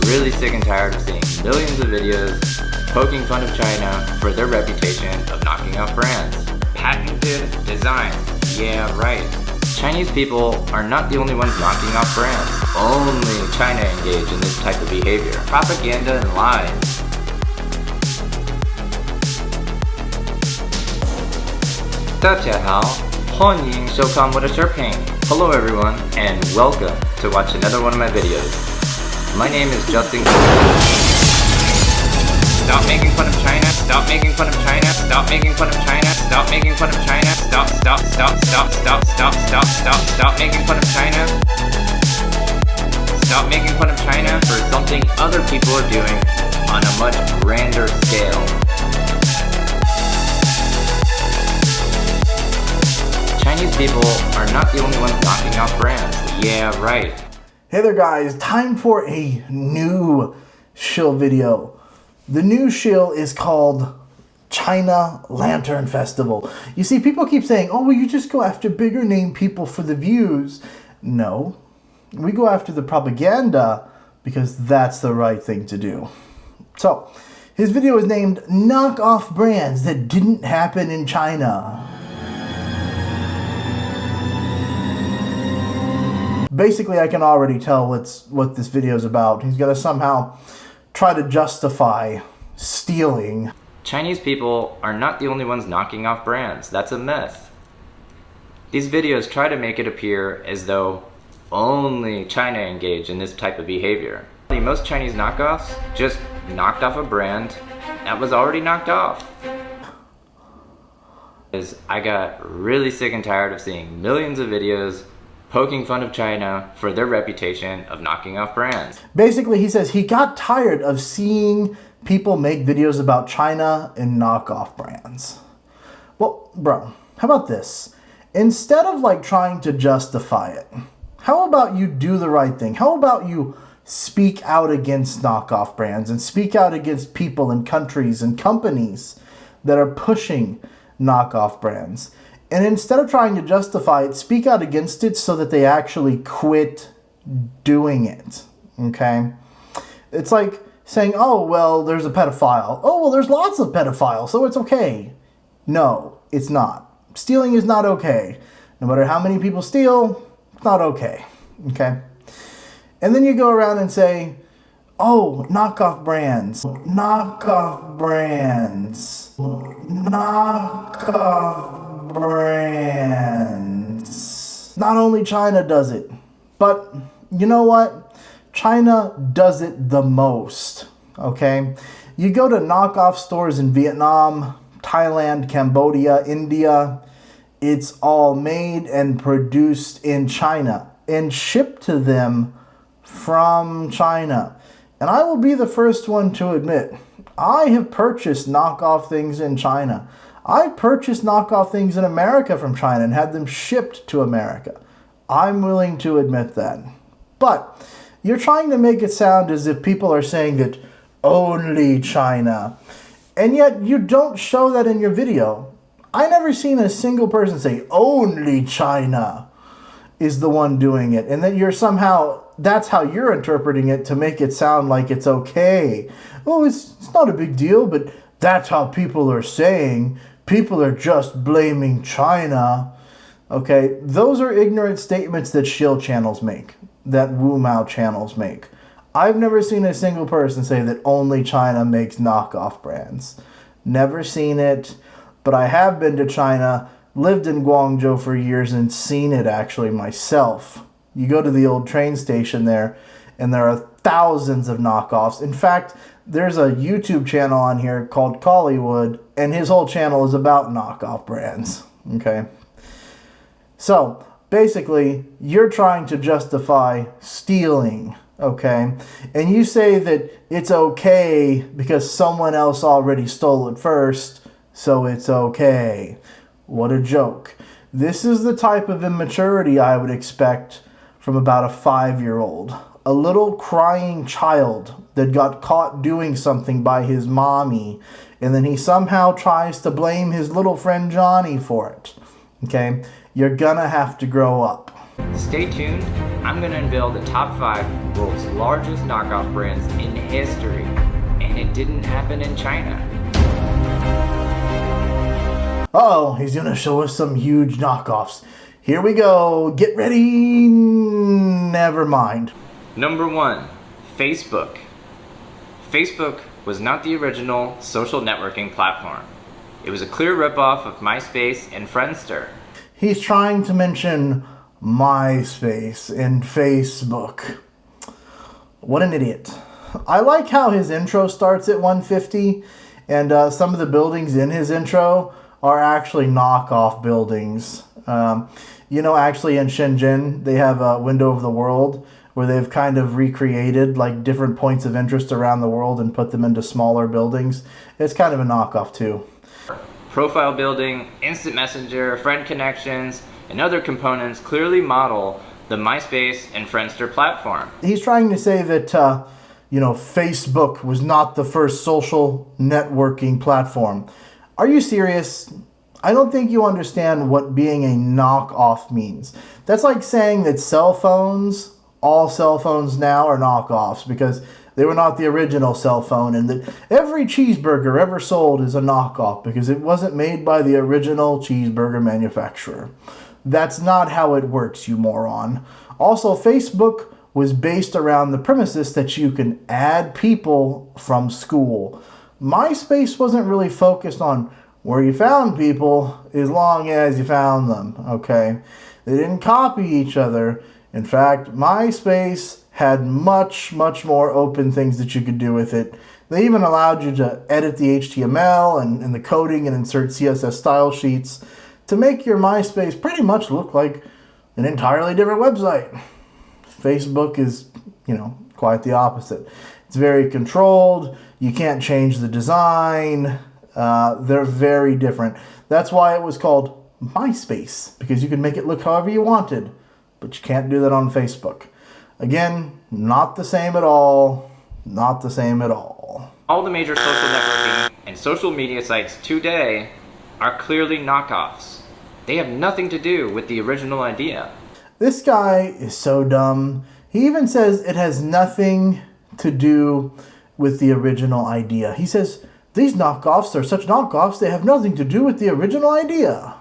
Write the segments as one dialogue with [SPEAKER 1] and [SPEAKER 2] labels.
[SPEAKER 1] really sick and tired of seeing millions of videos poking fun of China for their reputation of knocking off brands. Patented design, yeah right. Chinese people are not the only ones knocking off brands. Only China engage in this type of behavior. Propaganda and lies. 大家好，欢迎收看我的视频. Hello everyone, and welcome to watch another one of my videos. My name is Justin. Stop making fun of China. Stop making fun of China. Stop making fun of China. Stop making fun of China. Stop making fun of China. Stop making fun of China for something other people are doing on a much grander scale. Chinese people are not the only ones knocking off brands. Yeah, right.
[SPEAKER 2] Hey there guys, time for a new Shill video. The new Shill is called China Lantern Festival. You see, people keep saying, oh, well, you just go after bigger name people for the views. No, we go after the propaganda because that's the right thing to do. So, his video is named Knock Off Brands That Didn't Happen in China. Basically, I can already tell what this video is about. He's going to somehow try to justify stealing.
[SPEAKER 1] Chinese people are not the only ones knocking off brands. That's a myth. These videos try to make it appear as though only China engage in this type of behavior. Most Chinese knockoffs just knocked off a brand that was already knocked off. I got really sick and tired of seeing millions of videos poking fun of China for their reputation of knocking off brands.
[SPEAKER 2] Basically, he says he got tired of seeing people make videos about China and knock off brands. Well, bro, how about this? Instead of like trying to justify it, how about you do the right thing? How about you speak out against knockoff brands and speak out against people and countries and companies that are pushing knockoff brands? And instead of trying to justify it, speak out against it so that they actually quit doing it, okay? It's like saying, oh, well, there's a pedophile. Oh, well, there's lots of pedophiles, so it's okay. No, it's not. Stealing is not okay. No matter how many people steal, it's not okay, okay? And then you go around and say, oh, knockoff brands, knockoff brands, knockoff brands. Not only China does it, but you know what? China does it the most, okay? You go to knockoff stores in Vietnam, Thailand, Cambodia, India, it's all made and produced in China and shipped to them from China. And I will be the first one to admit, I have purchased knockoff things in China. I've purchased knockoff things in America from China and had them shipped to America. I'm willing to admit that. But you're trying to make it sound as if people are saying that only China. And yet you don't show that in your video. I never seen a single person say only China is the one doing it. And then you're somehow, that's how you're interpreting it to make it sound like it's okay. Oh, it's not a big deal, but that's how people are saying. People are just blaming China. Okay, those are ignorant statements that Shill channels make, that Wu Mao channels make. I've never seen a single person say that only China makes knockoff brands. Never seen it, but I have been to China, lived in Guangzhou for years, and seen it actually myself. You go to the old train station there, and there are thousands of knockoffs. In fact, there's a YouTube channel on here called Collywood, and his whole channel is about knockoff brands, okay? So, basically, you're trying to justify stealing, okay? And you say that it's okay because someone else already stole it first, so it's okay. What a joke. This is the type of immaturity I would expect from about a 5-year-old. A little crying child that got caught doing something by his mommy, and then he somehow tries to blame his little friend Johnny for it. Okay? You're gonna have to grow up.
[SPEAKER 1] Stay tuned I'm gonna unveil the top 5 world's largest knockoff brands in history. And it didn't happen in China.
[SPEAKER 2] Uh-oh, he's gonna show us some huge knockoffs. Here we go. Get ready. Never mind.
[SPEAKER 1] Number 1, Facebook. Facebook was not the original social networking platform. It was a clear ripoff of MySpace and Friendster.
[SPEAKER 2] He's trying to mention MySpace and Facebook. What an idiot. I like how his intro starts at 150, and some of the buildings in his intro are actually knockoff buildings. Actually in Shenzhen, they have a window of the world where they've kind of recreated like different points of interest around the world and put them into smaller buildings. It's kind of a knockoff too.
[SPEAKER 1] Profile building, instant messenger, friend connections, and other components clearly model the MySpace and Friendster platform.
[SPEAKER 2] He's trying to say that, Facebook was not the first social networking platform. Are you serious? I don't think you understand what being a knockoff means. That's like saying that all cell phones now are knockoffs because they were not the original cell phone, and that every cheeseburger ever sold is a knockoff because it wasn't made by the original cheeseburger manufacturer. That's not how it works, you moron. Also, Facebook was based around the premises that you can add people from school. MySpace wasn't really focused on where you found people as long as you found them, okay? They didn't copy each other. In fact, MySpace had much, much more open things that you could do with it. They even allowed you to edit the HTML and the coding and insert CSS style sheets to make your MySpace pretty much look like an entirely different website. Facebook is, quite the opposite. It's very controlled. You can't change the design. They're very different. That's why it was called MySpace, because you could make it look however you wanted, but you can't do that on Facebook. Again, not the same at all. Not the same at all.
[SPEAKER 1] All the major social networking and social media sites today are clearly knockoffs. They have nothing to do with the original idea.
[SPEAKER 2] This guy is so dumb. He even says it has nothing to do with the original idea. He says, these knockoffs are such knockoffs, they have nothing to do with the original idea.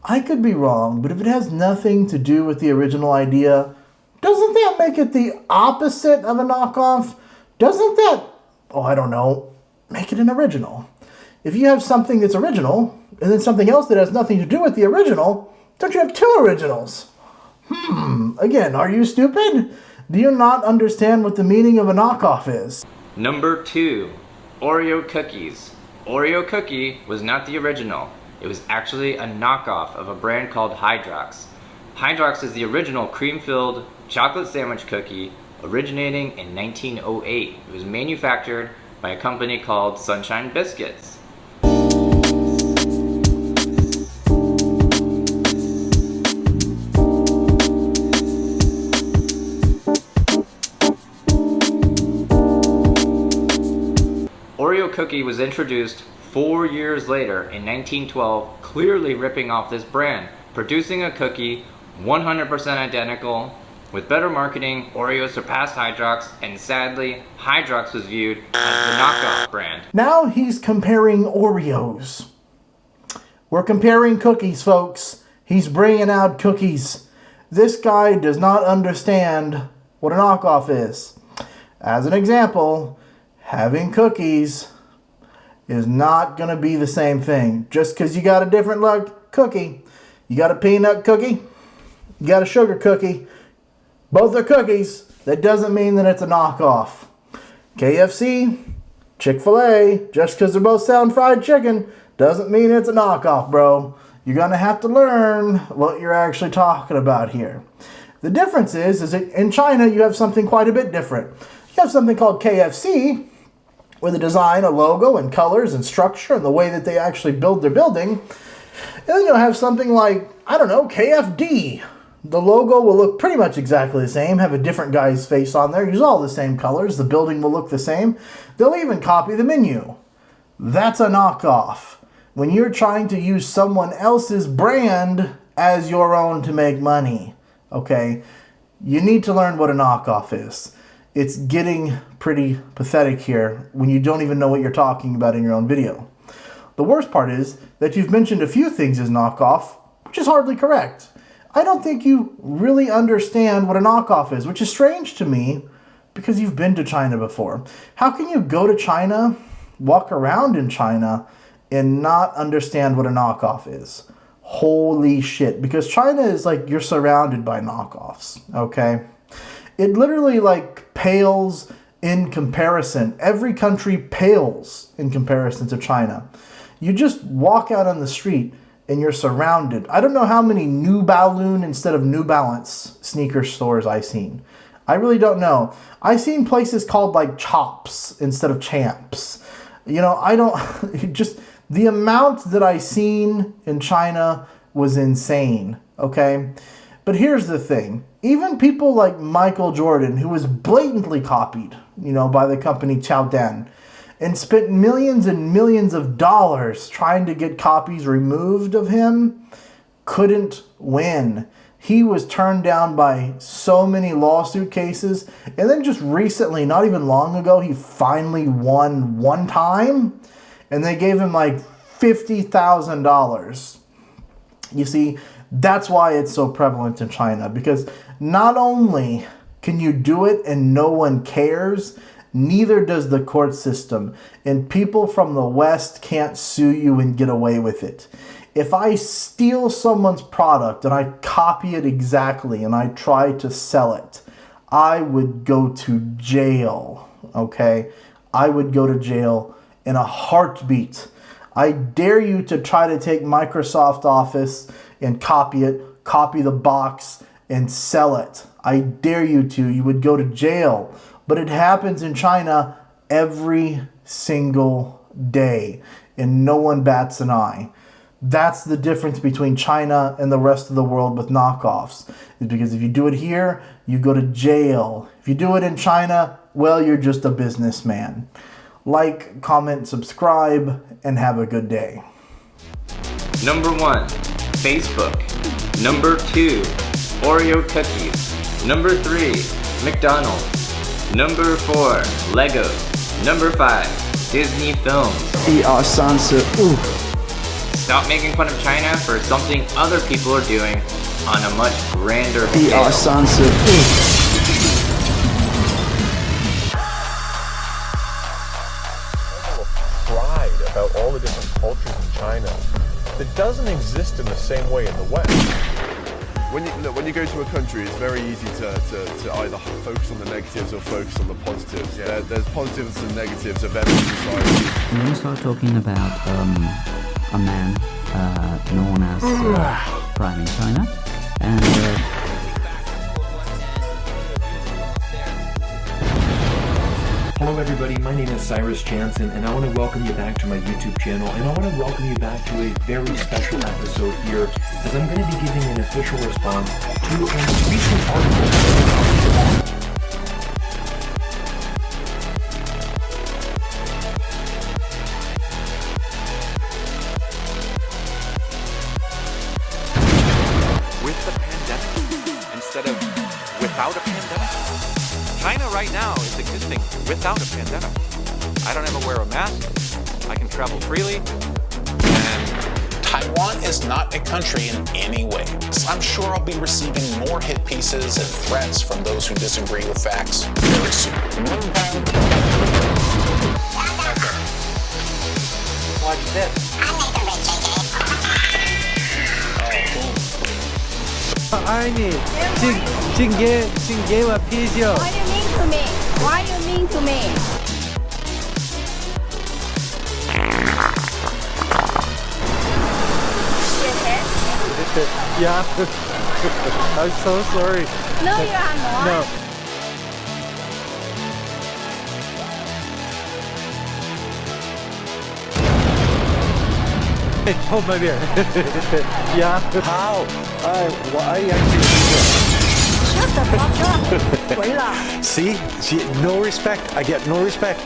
[SPEAKER 2] I could be wrong, but if it has nothing to do with the original idea, doesn't that make it the opposite of a knockoff? Doesn't that, make it an original? If you have something that's original, and then something else that has nothing to do with the original, don't you have two originals? Again, are you stupid? Do you not understand what the meaning of a knockoff is?
[SPEAKER 1] Number 2, Oreo cookies. Oreo cookie was not the original. It was actually a knockoff of a brand called Hydrox. Hydrox is the original cream-filled chocolate sandwich cookie originating in 1908. It was manufactured by a company called Sunshine Biscuits. Oreo cookie was introduced 4 years later in 1912, clearly ripping off this brand, producing a cookie 100% identical. With better marketing, Oreo surpassed Hydrox, and sadly, Hydrox was viewed as the knockoff brand.
[SPEAKER 2] Now he's comparing Oreos. We're comparing cookies, folks. He's bringing out cookies. This guy does not understand what a knockoff is. As an example, having cookies is not going to be the same thing. Just because you got a different cookie, you got a peanut cookie, you got a sugar cookie, both are cookies, that doesn't mean that it's a knockoff. KFC, Chick-fil-A, just because they're both selling fried chicken doesn't mean it's a knockoff, bro. You're going to have to learn what you're actually talking about here. The difference is that in China you have something quite a bit different. You have something called KFC, with a design, a logo, and colors, and structure, and the way that they actually build their building. And then you'll have something like, KFD. The logo will look pretty much exactly the same, have a different guy's face on there, use all the same colors, the building will look the same. They'll even copy the menu. That's a knockoff. When you're trying to use someone else's brand as your own to make money, okay? You need to learn what a knockoff is. It's getting pretty pathetic here when you don't even know what you're talking about in your own video. The worst part is that you've mentioned a few things as knockoff, which is hardly correct. I don't think you really understand what a knockoff is, which is strange to me because you've been to China before. How can you go to China, walk around in China, and not understand what a knockoff is? Holy shit. Because China is like, you're surrounded by knockoffs, okay? It literally like pales in comparison. Every country pales in comparison to China. You just walk out on the street and you're surrounded. I don't know how many New Balloon instead of New Balance sneaker stores I've seen. I really don't know. I've seen places called like Chops instead of Champs. You know, I don't, just the amount that I seen in China was insane, okay? But here's the thing. Even people like Michael Jordan, who was blatantly copied, you know, by the company Chowdan, and spent millions and millions of dollars trying to get copies removed of him, couldn't win. He was turned down by so many lawsuit cases. And then just recently, not even long ago, he finally won one time. And they gave him like $50,000. You see, that's why it's so prevalent in China. Because not only can you do it and no one cares, neither does the court system. And people from the West can't sue you and get away with it. If I steal someone's product and I copy it exactly and I try to sell it, I would go to jail, okay? I would go to jail in a heartbeat. I dare you to try to take Microsoft Office and copy it, copy the box and sell it. I dare you to. You would go to jail. But it happens in China every single day and no one bats an eye. That's the difference between China and the rest of the world with knockoffs. Is because if you do it here, you go to jail. If you do it in China, well, you're just a businessman. Like, comment, subscribe, and have a good day.
[SPEAKER 1] Number 1, Facebook. Number 2, Oreo cookies. Number 3, McDonald's. Number 4, Legos. Number 5, Disney films.
[SPEAKER 3] 1、2、3、4。
[SPEAKER 1] Stop making fun of China for something other people are doing on a much grander
[SPEAKER 3] 1、2、scale. 3、4。
[SPEAKER 4] Pride about all the different cultures in China that doesn't exist in the same way in the West.
[SPEAKER 5] When you go to a country, it's very easy to either focus on the negatives or focus on the positives. Yeah. There's positives and negatives of every society.
[SPEAKER 6] I'm going to start talking about a man known as Prime in China, and
[SPEAKER 7] Hello everybody, my name is Cyrus Jansen and I want to welcome you back to my YouTube channel, and I want to welcome you back to a very special episode here, as I'm going to be giving an official response to a recent article.
[SPEAKER 8] With the pandemic instead of without a pandemic. China right now is existing without a pandemic. I don't ever wear a mask. I can travel freely. And
[SPEAKER 9] Taiwan is not a country in any way. I'm sure I'll be receiving more hit pieces and threats from those who disagree with facts very soon.
[SPEAKER 10] What's this?
[SPEAKER 11] I need to give a piece of.
[SPEAKER 12] What do you mean to me? What do you mean to me?
[SPEAKER 11] Yeah. I'm so sorry.
[SPEAKER 12] No, you are not.
[SPEAKER 11] No. Hold my beer. Yeah.
[SPEAKER 3] How? Why actually?
[SPEAKER 12] Shut the fuck up. 回了。
[SPEAKER 3] See? No respect. I get no respect.